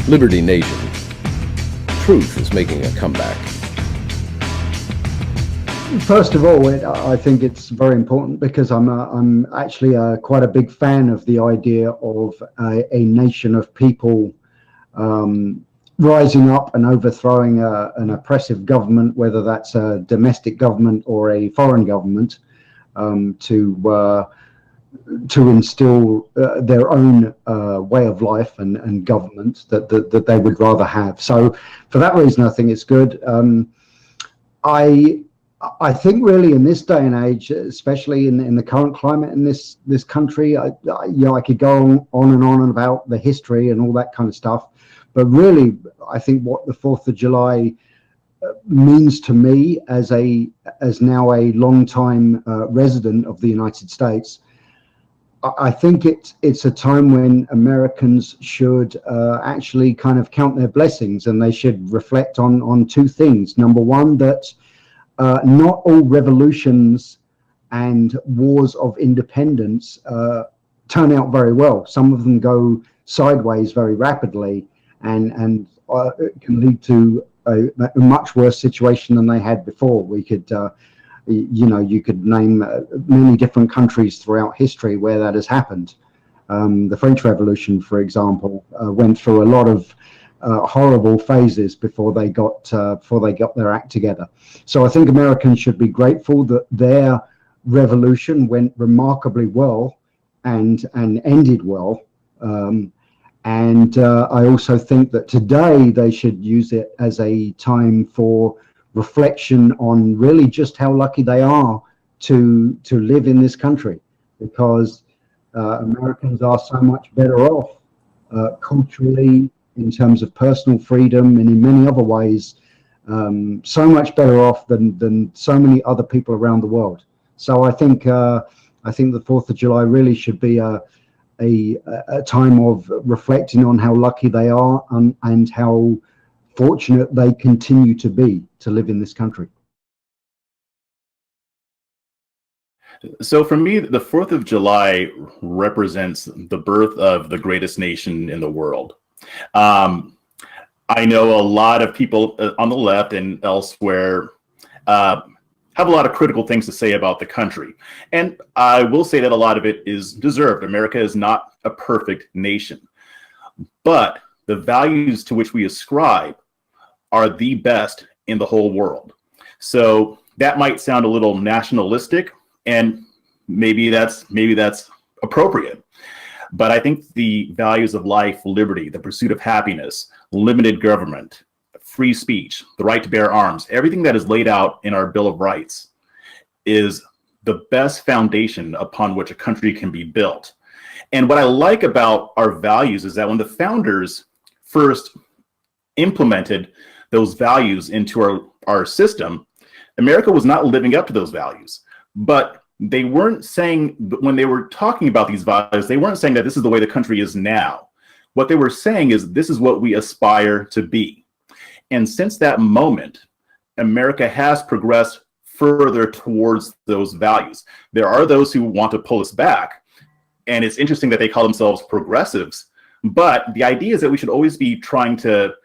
Liberty Nation. Truth is making a comeback. First of all, I think it's very important because I'm actually quite a big fan of the idea of a nation of people rising up and overthrowing an oppressive government, whether that's a domestic government or a foreign government, to instill their own way of life and government that they would rather have. So for that reason, I think it's good. I think really in this day and age, especially in the current climate in this country, I could go on and on about the history and all that kind of stuff. But really, I think what the 4th of July means to me as now a long-time resident of the United States, I think it's a time when Americans should actually kind of count their blessings, and they should reflect on two things. Number one, that not all revolutions and wars of independence turn out very well. Some of them go sideways very rapidly and can lead to a much worse situation than they had before. We could, you could name many different countries throughout history where that has happened. The French Revolution, for example, went through a lot of horrible phases before they got their act together. So I think Americans should be grateful that their revolution went remarkably well and ended well. And I also think that today they should use it as a time for reflection on really just how lucky they are to live in this country, because Americans are so much better off culturally, in terms of personal freedom, and in many other ways, so much better off than so many other people around the world. So I think the 4th of July really should be a time of reflecting on how lucky they are and how fortunate they continue to be to live in this country. So for me, the 4th of July represents the birth of the greatest nation in the world. I know a lot of people on the left and elsewhere have a lot of critical things to say about the country. And I will say that a lot of it is deserved. America is not a perfect nation, but the values to which we ascribe are the best in the whole world. So that might sound a little nationalistic, and maybe that's appropriate. But I think the values of life, liberty, the pursuit of happiness, limited government, free speech, the right to bear arms, everything that is laid out in our Bill of Rights is the best foundation upon which a country can be built. And what I like about our values is that when the founders first implemented those values into our system, America was not living up to those values. But they weren't saying, when they were talking about these values, they weren't saying that this is the way the country is now. What they were saying is this is what we aspire to be. And since that moment, America has progressed further towards those values. There are those who want to pull us back. And it's interesting that they call themselves progressives. But the idea is that we should always be trying to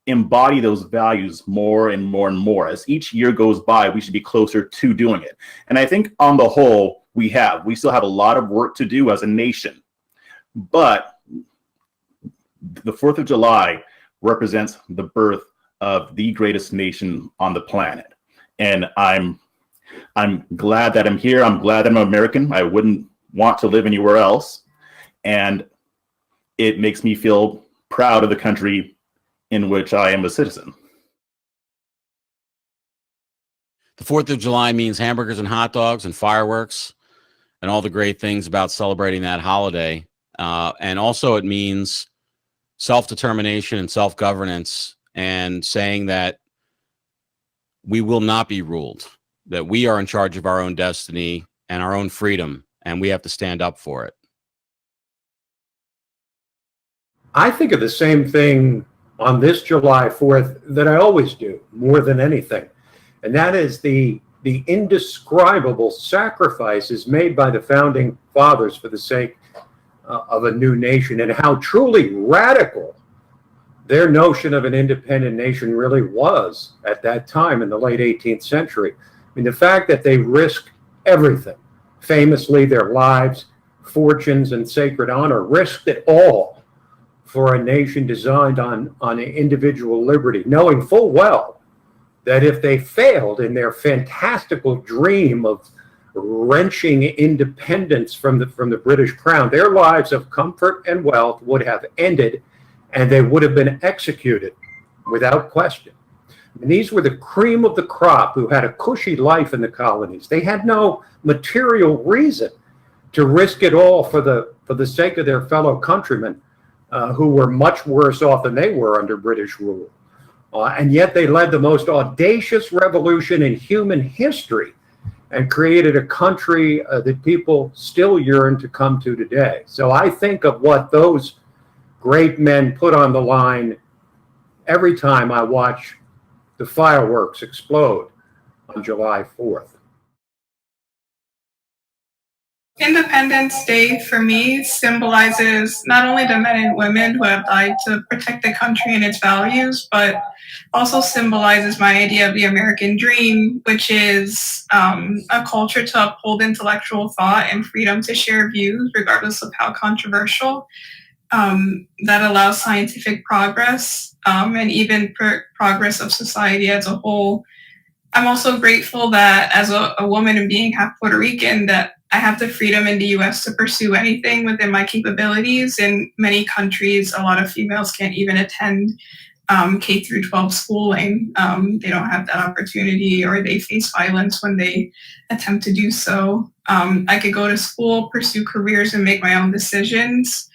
embody those values more and more and more. As each year goes by, we should be closer to doing it. And I think on the whole, we still have a lot of work to do as a nation. But the 4th of July represents the birth of the greatest nation on the planet. And I'm glad that I'm here. I'm glad that I'm American. I wouldn't want to live anywhere else. And it makes me feel proud of the country in which I am a citizen. The 4th of July means hamburgers and hot dogs and fireworks and all the great things about celebrating that holiday. And also it means self-determination and self-governance, and saying that we will not be ruled, that we are in charge of our own destiny and our own freedom, and we have to stand up for it. I think of the same thing on this July 4th that I always do, more than anything. And that is the indescribable sacrifices made by the founding fathers for the sake of a new nation, and how truly radical their notion of an independent nation really was, at that time in the late 18th century. I mean, the fact that they risked everything, famously their lives, fortunes, and sacred honor, risked it all for a nation designed on individual liberty, knowing full well that if they failed in their fantastical dream of wrenching independence from the British Crown, their lives of comfort and wealth would have ended, and they would have been executed without question. And these were the cream of the crop who had a cushy life in the colonies. They had no material reason to risk it all for the sake of their fellow countrymen, who were much worse off than they were under British rule. And yet they led the most audacious revolution in human history and created a country that people still yearn to come to today. So I think of what those great men put on the line every time I watch the fireworks explode on July 4th. Independence Day for me symbolizes not only the men and women who have died to protect the country and its values, but also symbolizes my idea of the American dream, which is a culture to uphold intellectual thought and freedom to share views, regardless of how controversial, that allows scientific progress and even progress of society as a whole. I'm also grateful that as a woman and being half Puerto Rican, that I have the freedom in the US to pursue anything within my capabilities. In many countries, a lot of females can't even attend K through 12 schooling. They don't have that opportunity, or they face violence when they attempt to do so. I could go to school, pursue careers, and make my own decisions.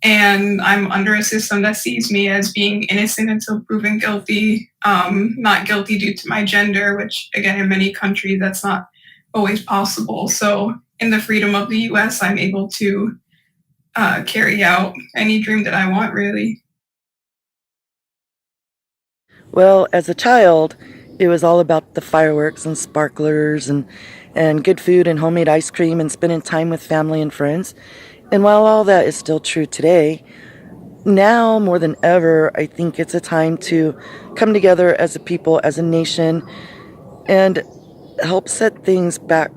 And I'm under a system that sees me as being innocent until proven guilty, not guilty due to my gender, which again, in many countries, that's not always possible. So in the freedom of the US, I'm able to carry out any dream that I want, really. Well, as a child, it was all about the fireworks and sparklers and good food and homemade ice cream and spending time with family and friends. And while all that is still true today, now more than ever, I think it's a time to come together as a people, as a nation, and help set things back,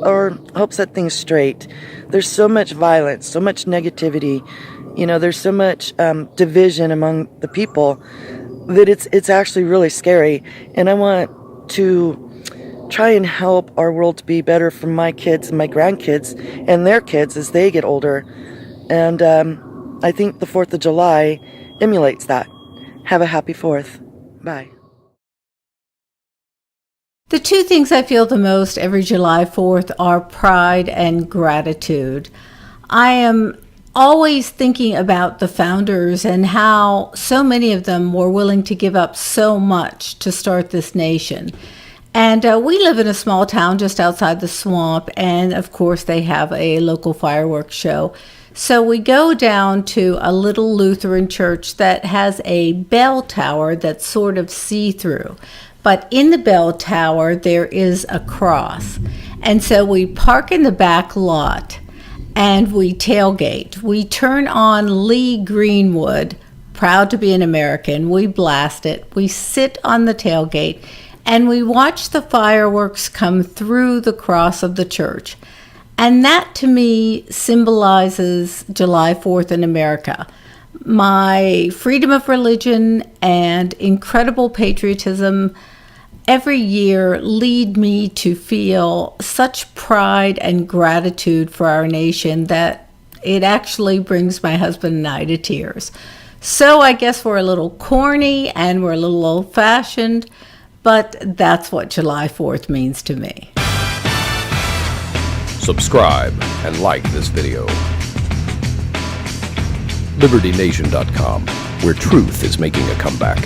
or help set things straight. There's so much violence, so much negativity, there's so much division among the people that it's actually really scary. And I want to try and help our world to be better for my kids and my grandkids and their kids as they get older. And I think the 4th of July emulates that. Have a happy 4th. Bye. The two things I feel the most every July 4th are pride and gratitude. I am always thinking about the founders and how so many of them were willing to give up so much to start this nation. And we live in a small town just outside the swamp, and of course they have a local fireworks show. So we go down to a little Lutheran church that has a bell tower that's sort of see-through. But in the bell tower, there is a cross. And so we park in the back lot and we tailgate. We turn on Lee Greenwood, Proud to be an American. We blast it. We sit on the tailgate and we watch the fireworks come through the cross of the church. And that to me symbolizes July 4th in America. My freedom of religion and incredible patriotism every year lead me to feel such pride and gratitude for our nation that it actually brings my husband and I to tears. So I guess we're a little corny and we're a little old-fashioned, but that's what July 4th means to me. Subscribe and like this video. LibertyNation.com, where truth is making a comeback.